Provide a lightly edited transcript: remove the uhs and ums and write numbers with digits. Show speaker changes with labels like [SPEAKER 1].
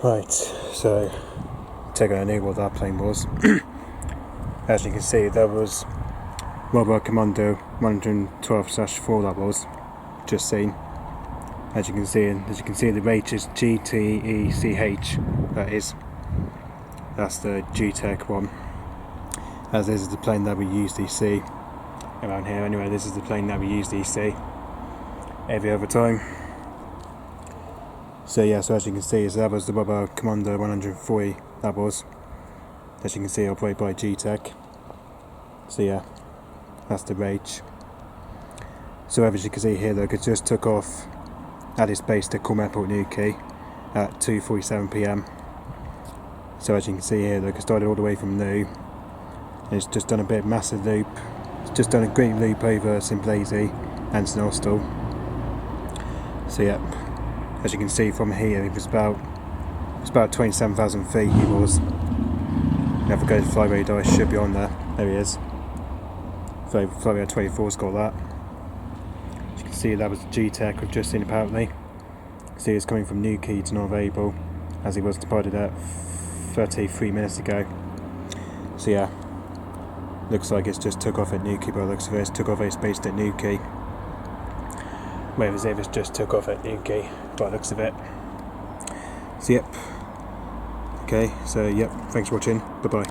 [SPEAKER 1] Right, so taking a new what that plane was. As you can see, there was Rockwell Commando 112/4 that was just seen. As you can see, the rate is GTECH. That's the G-Tech one. As this is the plane that we usually see around here. Anyway, this is the plane that we usually see every other time. So yeah, so as you can see, so that was the Rockwell Commando 140. That was, as you can see, operated by G-Tech. So yeah, that's the rage. So as you can see here, look, it just took off at its base to Cornwall Airport, Newquay at 2:47 PM. So as you can see here, look, it started all the way from New. It's just done a bit of massive loop. It's just done a great loop over Simplazy and St Austell. So yeah, as you can see from here, it was about 27,000 feet. He was. Now if I go to fly radar, it should be on there. There he is. So fly radar 24's got that. As you can see, that was G-Tech we've just seen apparently. See, it's coming from Newquay to North Able, as he was departed at 33 minutes ago. So yeah, looks like it's just took off at Newquay, but it looks like it's took off its base at Newquay. Whether as if it's just took off at Newquay, by the looks of it. So yep. Okay, so yep, thanks for watching, bye bye.